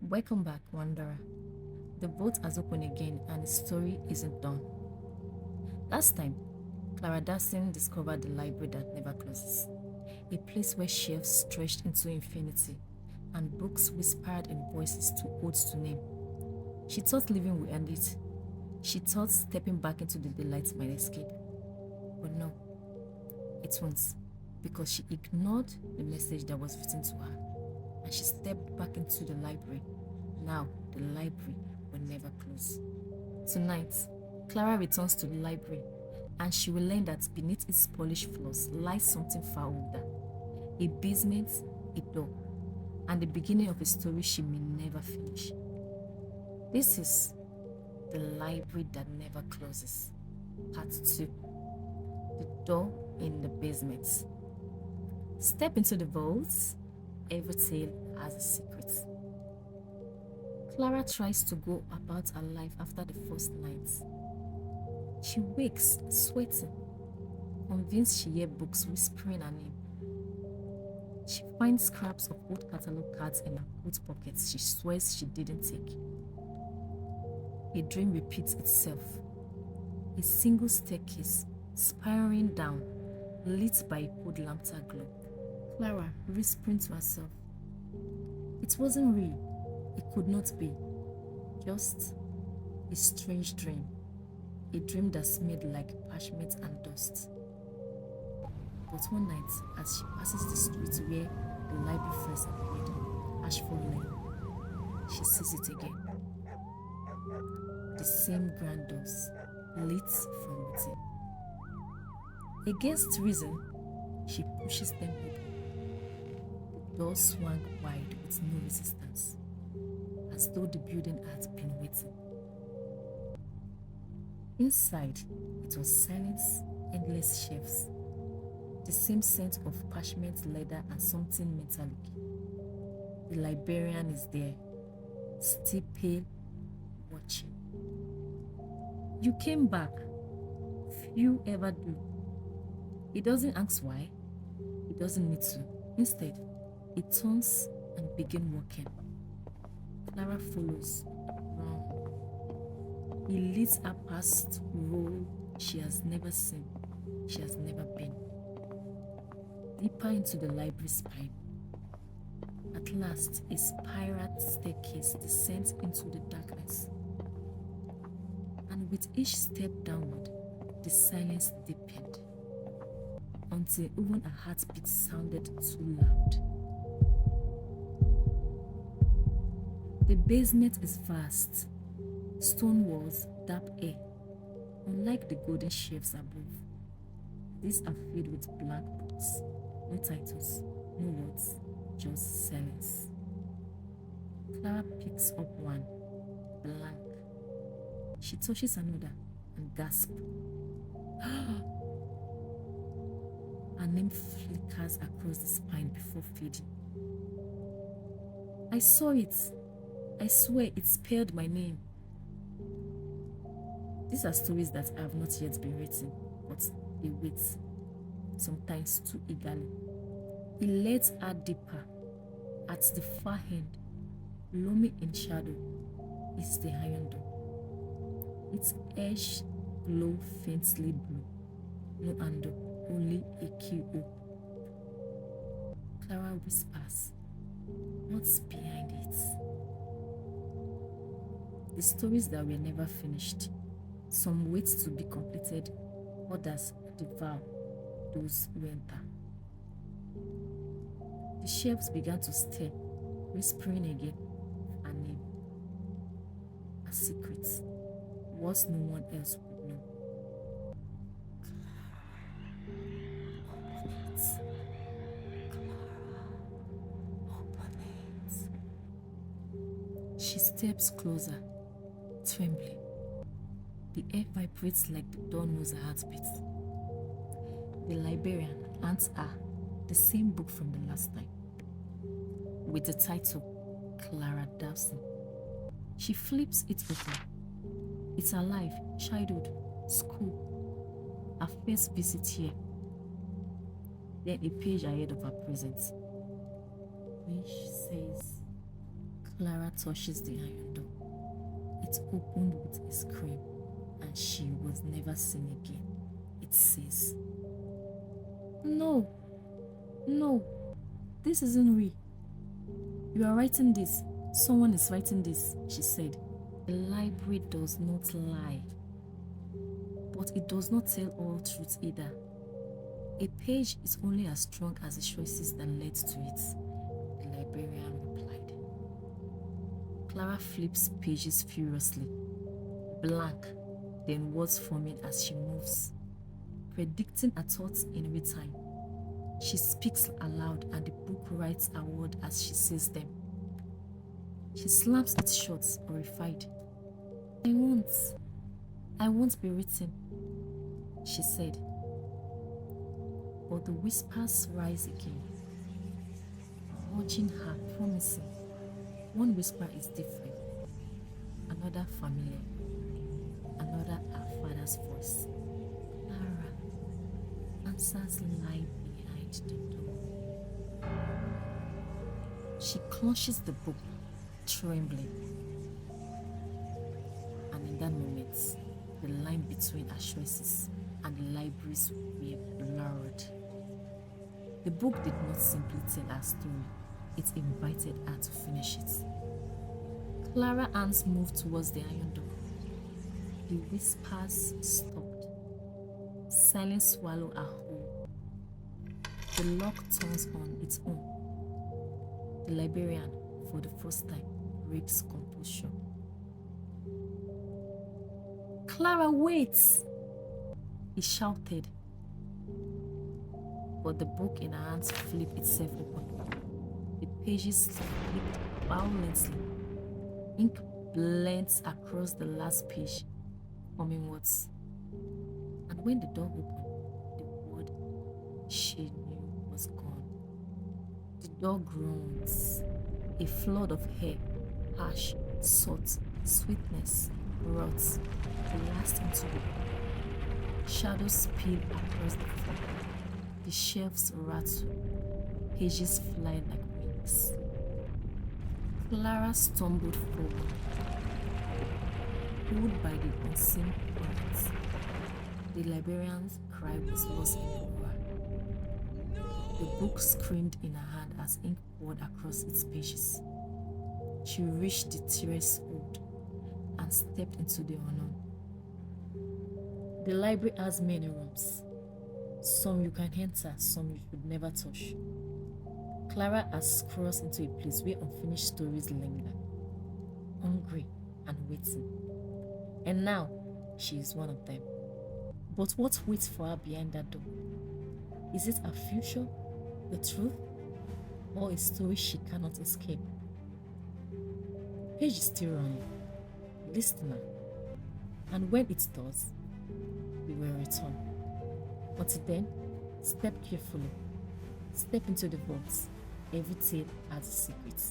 Welcome back, Wanderer. The vote has opened again and the story isn't done. Last time, Clara Dawson discovered the library that never closes, a place where shelves stretched into infinity and books whispered in voices too old to name. She thought living would end it. She thought stepping back into the daylight might escape. But no, it won't, because she ignored the message that was written to her and she stepped back into the library. Now, the library will never close. Tonight, Clara returns to the library and she will learn that beneath its polished floors lies something far older, a basement, a door, and the beginning of a story she may never finish. This is The Library That Never Closes, Part 2, The Door in the Basement. Step into the vaults. Every tale has a secret. Clara tries to go about her life after the first night. She wakes, sweating, convinced she hears books whispering her name. She finds scraps of old catalog cards in her coat pockets she swears she didn't take. A dream repeats itself. A single staircase, spiraling down, lit by a cold lantern glow. Clara whispering to herself. It wasn't real. It could not be. Just a strange dream. A dream that smelled like parchment and dust. But one night, as she passes the street where the library first appeared, Ashford Lane, she sees it again. The same grand doors, lit from within. Against reason, she pushes them open. The doors swung wide with no resistance, as though the building had been waiting. Inside, it was silence, endless shelves, the same scent of parchment, leather, and something metallic. The librarian is there, still pale, watching. You came back. Few ever do. He doesn't ask why. He doesn't need to. Instead, he turns and begins walking. Clara follows, round. He leads her past road she has never seen, she has never been. Deeper into the library spine. At last, a spiral staircase descends into the darkness. And with each step downward, the silence deepened, until even a heartbeat sounded too loud. The basement is vast. Stone walls, damp air. Unlike the golden shelves above, these are filled with blank books. No titles, no words, just silence. Clara picks up one, blank. She touches another and gasps. Her name flickers across the spine before fading. I saw it. I swear it spelled my name. These are stories that have not yet been written, but they wait, sometimes too eagerly. He lets her deeper. At the far end, looming in shadow, is the iron door. Its edge glow faintly blue. No handle, only a keyhole. Clara whispers, what's behind it? The stories that were never finished. Some wait to be completed, others devour those who enter. The shelves began to stir, whispering again her name, a secret, what no one else would know. Open it. Clara, open it. She steps closer, trembling. The air vibrates like the door knows her heartbeat. The librarian hands her the same book from the last time, with the title Clara Dawson. She flips it open. It's her life, childhood, school, her first visit here. Then a page ahead of her present, which says Clara touches the iron door. It opened with a scream, and she was never seen again. It says, "No, no, this isn't real. You are writing this. Someone is writing this," she said. The library does not lie, but it does not tell all truth either. A page is only as strong as the choices that led to it, the librarian replied. Clara flips pages furiously, blank, then words forming as she moves, predicting her thoughts in real time. She speaks aloud and the book writes a word as she says them. She slams it shut, horrified. I won't be written," she said. But the whispers rise again, watching her, promising. One whisper is different, another familiar, another her father's voice. "Clara," answers lie behind the door. She clutches the book, trembling. And in that moment, the line between her choices and the libraries were blurred. The book did not simply tell her story, it invited her to finish it. Clara's hands moved towards the iron door. The whispers stopped. Silence swallowed her whole. The lock turns on its own. The librarian, for the first time, breaks composure. "Clara, wait!" he shouted. But the book in her hands flipped itself open. The pages flipped violently. Ink blends across the last page, forming words. And when the door opened, the word she knew was gone. The door groans. A flood of hair, ash, salt, sweetness, rots, blast into it. Shadows spill across the floor. The shelves rattle. Pages fly like wings. Clara stumbled forward, pulled by the unseen current. The librarian's cry was lost in horror. The book screamed in her hand as ink poured across its pages. She reached the threshold and stepped into the unknown. The library has many rooms. Some you can enter, some you should never touch. Clara has crossed into a place where unfinished stories linger, hungry and waiting. And now, she is one of them. But what waits for her behind that door? Is it her future, the truth, or a story she cannot escape? The page is still running. Listener. And when it does, we will return. Until then, step carefully. Step into the vaults. Every tale has a secret.